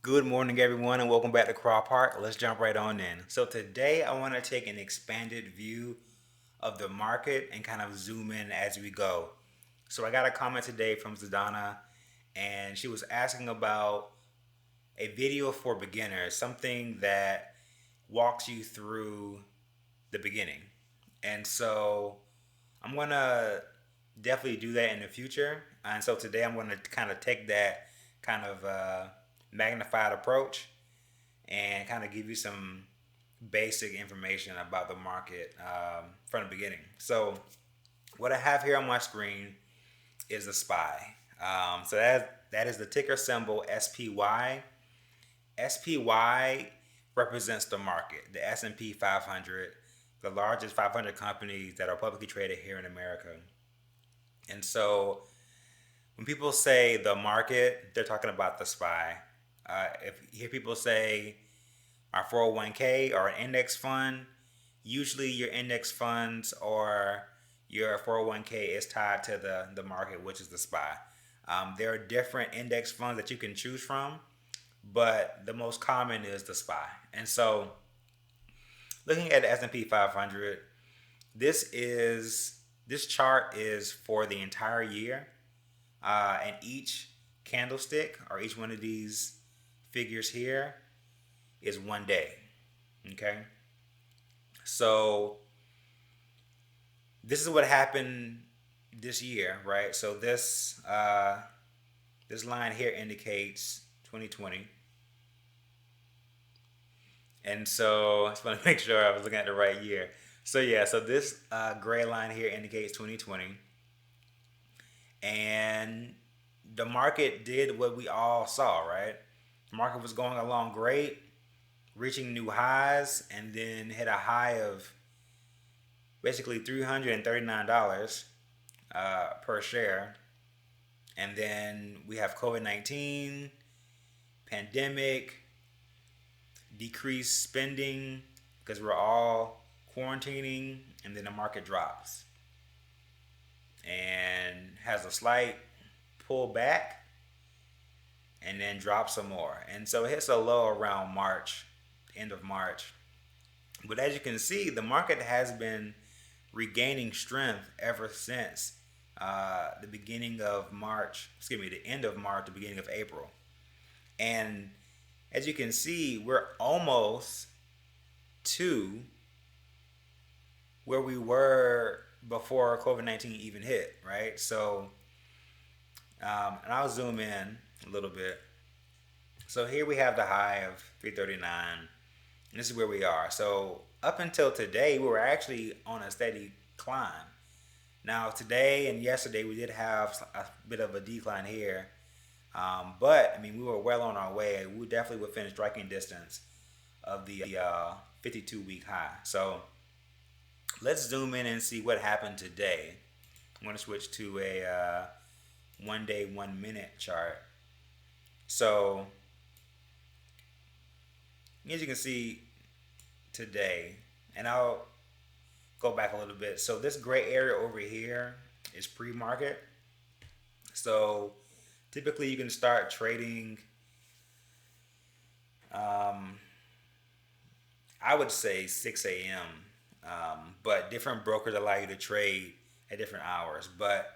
Good morning, everyone, and welcome back to Craw Park. Let's jump right on in. So today, I want to take an expanded view of the market and kind of zoom in as we go. So I got a comment today from Zadana, and she was asking about a video for beginners, something that walks you through the beginning. And so I'm gonna definitely do that in the future. And so today I'm gonna kind of take that kind of magnified approach and kind of give you some basic information about the market from the beginning. So what I have here on my screen is a SPY. So that is the ticker symbol SPY. SPY represents the market, the S&P 500, the largest 500 companies that are publicly traded here in America. And so when people say the market, they're talking about the SPY. If you hear people say our 401k or an index fund, usually your index funds or your 401k is tied to the market, which is the SPY. There are different index funds that you can choose from, but the most common is the SPY. And so looking at the S&P 500, this chart is for the entire year, and each candlestick or each one of these figures here is 1 day. Okay, so this is what happened this year, right? So this line here indicates 2020, and so I just want to make sure I was looking at the right year. So yeah, so this gray line here indicates 2020, and the market did what we all saw, right? The market was going along great, reaching new highs, and then hit a high of basically $339 per share. And then we have COVID-19, pandemic, decreased spending because we're all quarantining, and then the market drops and has a slight pull back and then drops some more. And so it hits a low around March, end of March. But as you can see, the market has been regaining strength ever since the beginning of March, the end of March, the beginning of April. And as you can see, we're almost to where we were before COVID-19 even hit, right? So, and I'll zoom in a little bit. So here we have the high of 339, and this is where we are. So up until today, we were actually on a steady climb. Now today and yesterday, we did have a bit of a decline here, but I mean we were well on our way. We definitely within striking distance of the 52-week high. So let's zoom in and see what happened today. I'm going to switch to a 1 day, 1 minute chart. So as you can see today, and I'll go back a little bit. So this gray area over here is pre-market. So typically you can start trading, I would say 6 a.m. But different brokers allow you to trade at different hours. But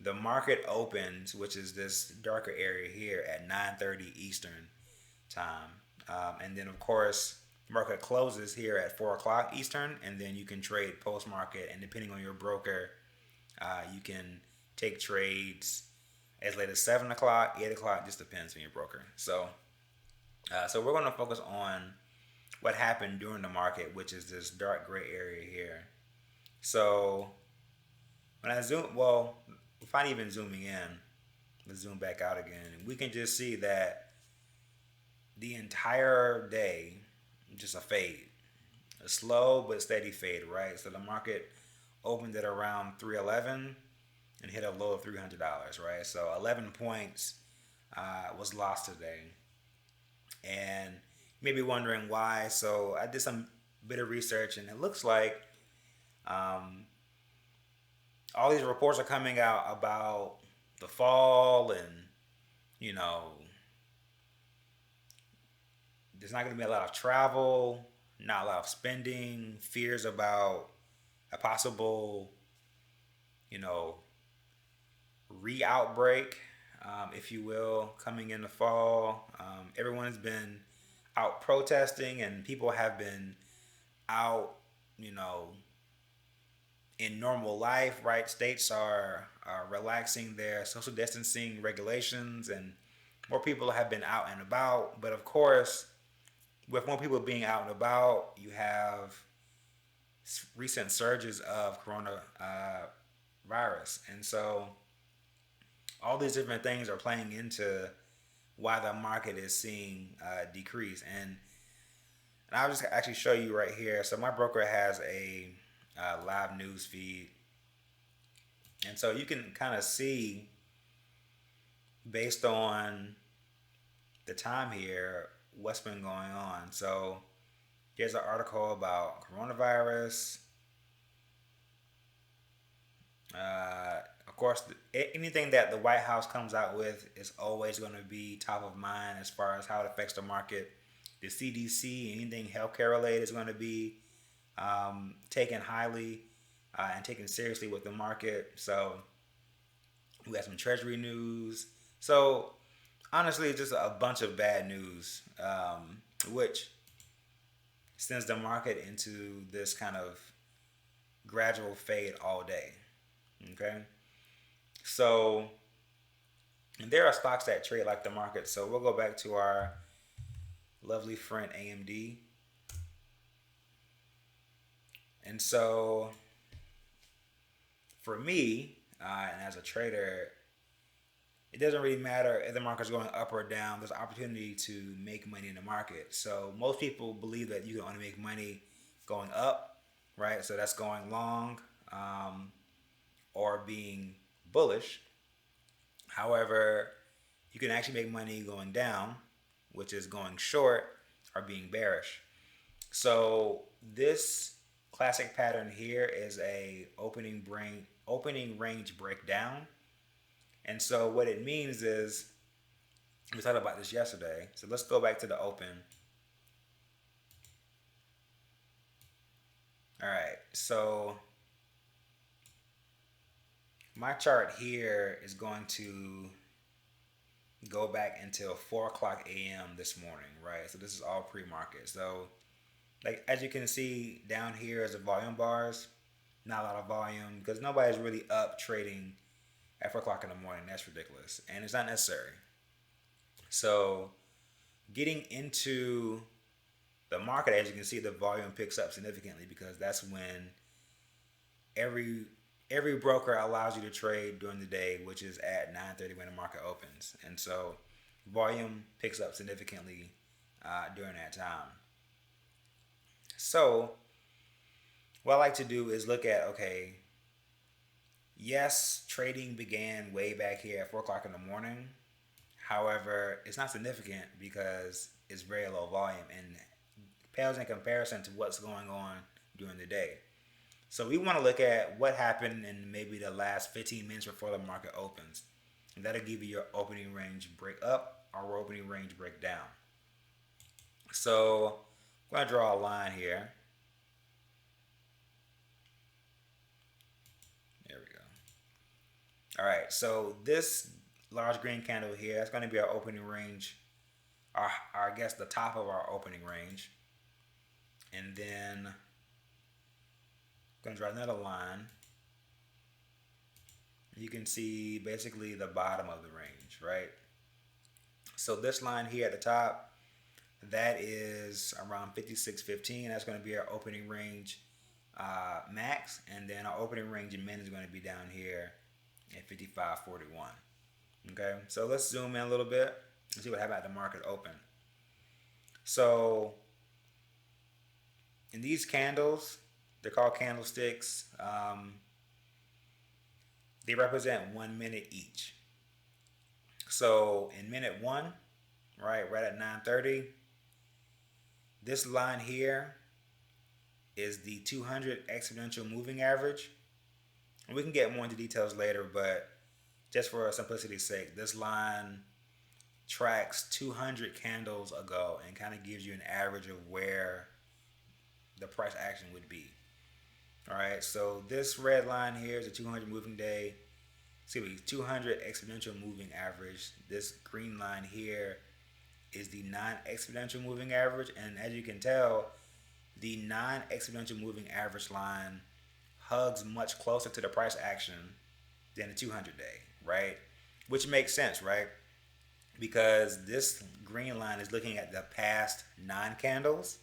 the market opens, which is this darker area here, at 9:30 Eastern time. And then, of course, market closes here at 4 o'clock Eastern, and then you can trade post market. And depending on your broker, you can take trades as late as 7 o'clock, 8 o'clock, just depends on your broker. So we're going to focus on what happened during the market, which is this dark gray area here. So when I zoom, well, if I'm even zooming in, let's zoom back out again. We can just see that the entire day, just a fade, a slow but steady fade, right? So the market opened at around 311 and hit a low of $300, right? So 11 points was lost today. And you may be wondering why. So I did some bit of research, and it looks like all these reports are coming out about the fall and, you know, there's not going to be a lot of travel, not a lot of spending, fears about a possible, you know, re-outbreak, if you will, coming in the fall. Everyone's been out protesting, and people have been out, you know, in normal life, right? States are relaxing their social distancing regulations, and more people have been out and about. But of course, with more people being out and about, you have recent surges of coronavirus, and so all these different things are playing into why the market is seeing decrease. And I'll just actually show you right here. So my broker has a live news feed, and so you can kind of see based on the time here what's been going on. So here's an article about coronavirus. Of course, anything that the White House comes out with is always going to be top of mind as far as how it affects the market. The CDC, anything healthcare related, is going to be taken highly and taken seriously with the market. So we got some Treasury news. So honestly, just a bunch of bad news, which sends the market into this kind of gradual fade all day. Okay, so and there are stocks that trade like the market. So we'll go back to our lovely friend AMD. And so for me, and as a trader, it doesn't really matter if the market's going up or down. There's opportunity to make money in the market. So most people believe that you can only make money going up, right? So that's going long or being bullish. However, you can actually make money going down, which is going short or being bearish. So this classic pattern here is a opening range breakdown. And so what it means is, we talked about this yesterday. So let's go back to the open. All right, so my chart here is going to go back until 4 o'clock a.m. this morning, right? So this is all pre-market. So like as you can see down here is the volume bars. Not a lot of volume because nobody's really up trading at 4 o'clock in the morning. That's ridiculous. And it's not necessary. So getting into the market, as you can see, the volume picks up significantly because that's when every broker allows you to trade during the day, which is at 9:30 when the market opens. And so volume picks up significantly during that time. So what I like to do is look at, okay, yes, trading began way back here at 4 o'clock in the morning. However, it's not significant because it's very low volume and pales in comparison to what's going on during the day. So we want to look at what happened in maybe the last 15 minutes before the market opens. And that'll give you your opening range break up or opening range break down. So I'm going to draw a line here. There we go. All right, so this large green candle here, that's going to be our opening range, I guess the top of our opening range. And then I'm going to draw another line. You can see basically the bottom of the range, right? So this line here at the top, that is around 56.15. That's going to be our opening range max. And then our opening range in min is going to be down here at 55.41. Okay, so let's zoom in a little bit and see what happened at the market open. So in these candles, they're called candlesticks. They represent 1 minute each. So in minute 1, right at 9:30, this line here is the 200 exponential moving average. And we can get more into details later, but just for simplicity's sake, this line tracks 200 candles ago and kind of gives you an average of where the price action would be. All right, so this red line here is a 200 moving day. Excuse me, 200 exponential moving average. This green line here is the non-exponential moving average, and as you can tell, the non-exponential moving average line hugs much closer to the price action than the 200 day, right? Which makes sense, right? Because this green line is looking at the past 9 candles,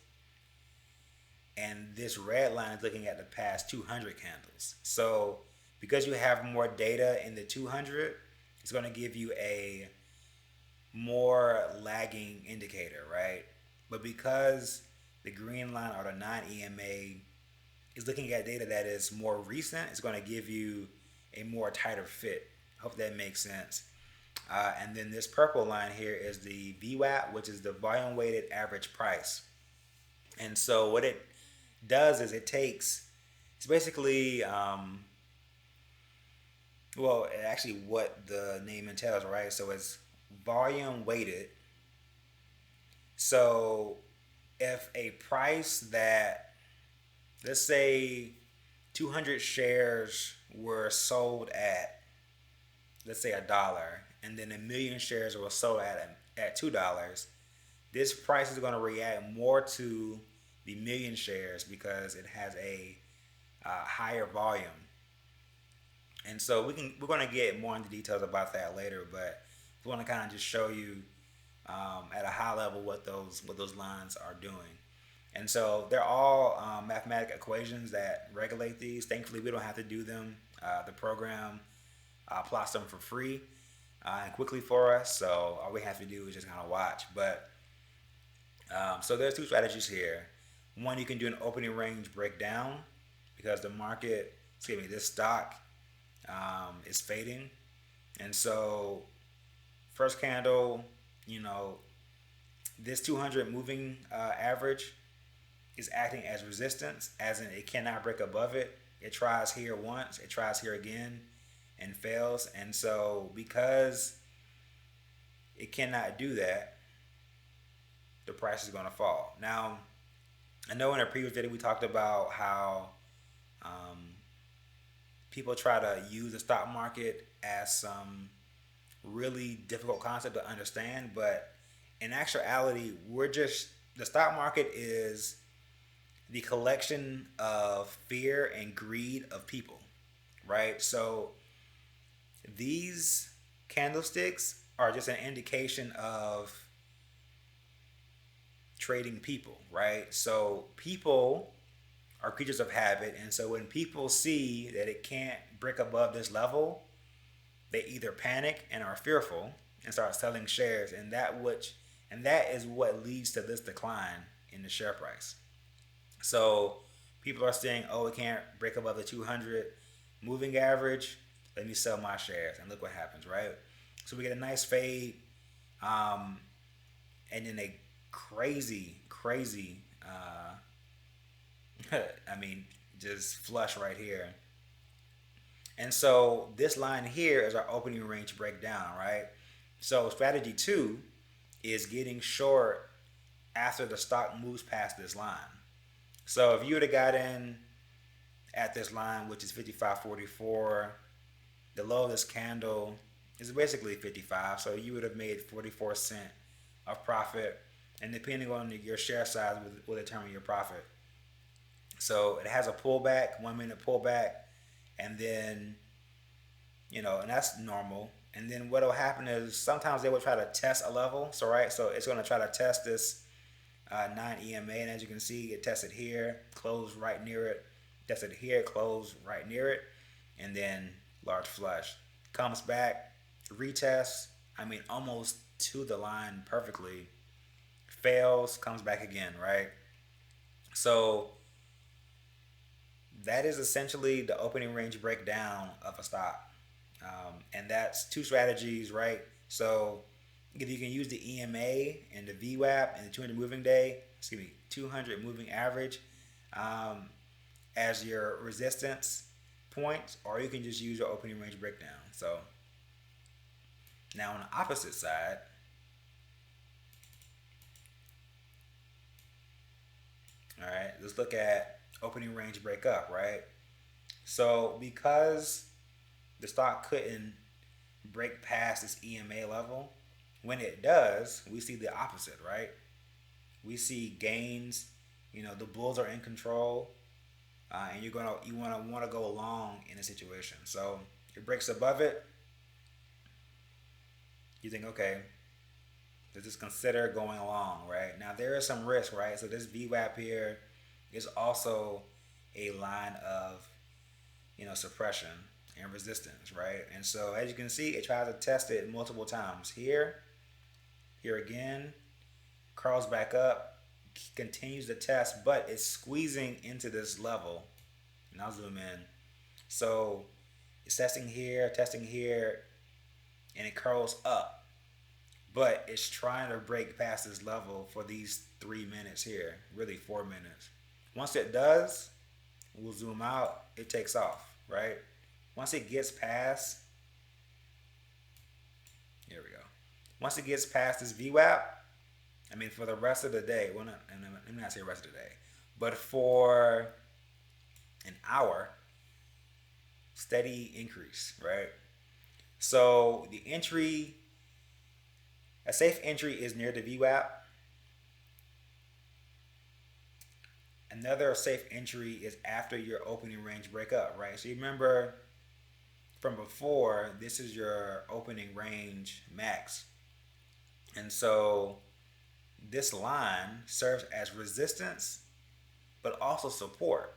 and this red line is looking at the past 200 candles. So because you have more data in the 200, it's going to give you a more lagging indicator, right? But because the green line or the non-EMA is looking at data that is more recent, it's going to give you a more tighter fit. Hope that makes sense. And then this purple line here is the VWAP, which is the volume weighted average price. And so what it does is it's basically, actually what the name entails, right? So it's volume weighted. So if a price that, let's say 200 shares were sold at, let's say $1, and then 1,000,000 shares were sold at $2, this price is going to react more to the 1,000,000 shares because it has a higher volume. And so we're going to get more into details about that later, but we want to kind of just show you at a high level what those lines are doing. And so they're all mathematical equations that regulate these. Thankfully, we don't have to do them. The program plots them for free and quickly for us. So all we have to do is just kind of watch. But so there's 2 strategies here. One, you can do an opening range breakdown because the market, this stock is fading. And so first candle, this 200 moving average is acting as resistance, as in it cannot break above it. It tries here once, it tries here again, and fails. And so because it cannot do that, the price is going to fall. Now, I know in a previous video we talked about how people try to use the stock market as some really difficult concept to understand, but in actuality, the stock market is the collection of fear and greed of people, right? So these candlesticks are just an indication of trading people, right? So people are creatures of habit, and so when people see that it can't break above this level, they either panic and are fearful and start selling shares, and that is what leads to this decline in the share price. So people are saying, "Oh, it can't break above the 200 moving average. Let me sell my shares," and look what happens, right? So we get a nice fade, and then a crazy, just flush right here. And so this line here is our opening range breakdown, right? So strategy 2 is getting short after the stock moves past this line. So if you would have got in at this line, which is 55.44, the low of this candle is basically 55, so you would have made 44 cents of profit, and depending on your share size will determine your profit. So it has a pullback, 1 minute pullback, and then, and that's normal. And then what will happen is sometimes they will try to test a level. So it's going to try to test this non-EMA, and as you can see, it tested here, closed right near it, tested here, closed right near it, and then large flush. Comes back, retests, almost to the line perfectly, fails, comes back again, right? So that is essentially the opening range breakdown of a stock. And that's 2 strategies, right? So if you can use the EMA and the VWAP and the 200 moving average as your resistance points, or you can just use your opening range breakdown. So now on the opposite side, All right, let's look at opening range breakup, right? So because the stock couldn't break past this EMA level, when it does, we see the opposite, right? We see gains. The bulls are in control, and you want to go long in a situation. So it breaks above it. You think, okay, let's just consider going along, right? Now there is some risk, right? So this VWAP here is also a line of suppression and resistance, right? And so as you can see, it tries to test it multiple times. Here again, crawls back up, continues to test, but it's squeezing into this level. And I'll zoom in. So it's testing here, and it curls up. But it's trying to break past this level for these 3 minutes here, really 4 minutes. Once it does, we'll zoom out, it takes off, right? Once it gets past, here we go. Once it gets past this VWAP, I mean, for the rest of the day, well, let me not say rest of the day, but for an hour, steady increase, right? So a safe entry is near the VWAP. Another safe entry is after your opening range breakup, right? So you remember from before, this is your opening range max. And so this line serves as resistance, but also support.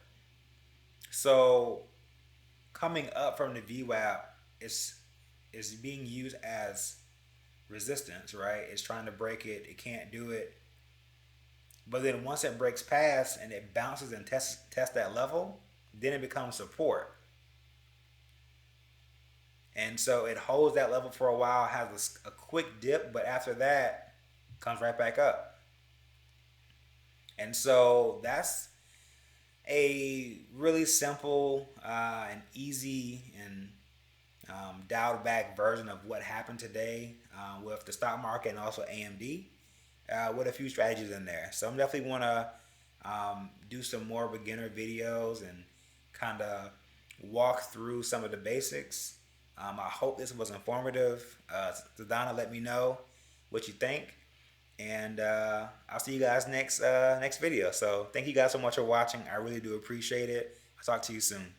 So coming up from the VWAP is being used as resistance, right? It's trying to break it. It can't do it. But then once it breaks past and it bounces and tests that level, then it becomes support. And so it holds that level for a while, has a quick dip, but after that, comes right back up. And so that's a really simple and easy and dialed back version of what happened today with the stock market and also AMD with a few strategies in there. So I'm definitely want to do some more beginner videos and kind of walk through some of the basics. I hope this was informative. Zadana, let me know what you think. And I'll see you guys next video. So thank you guys so much for watching. I really do appreciate it. I'll talk to you soon.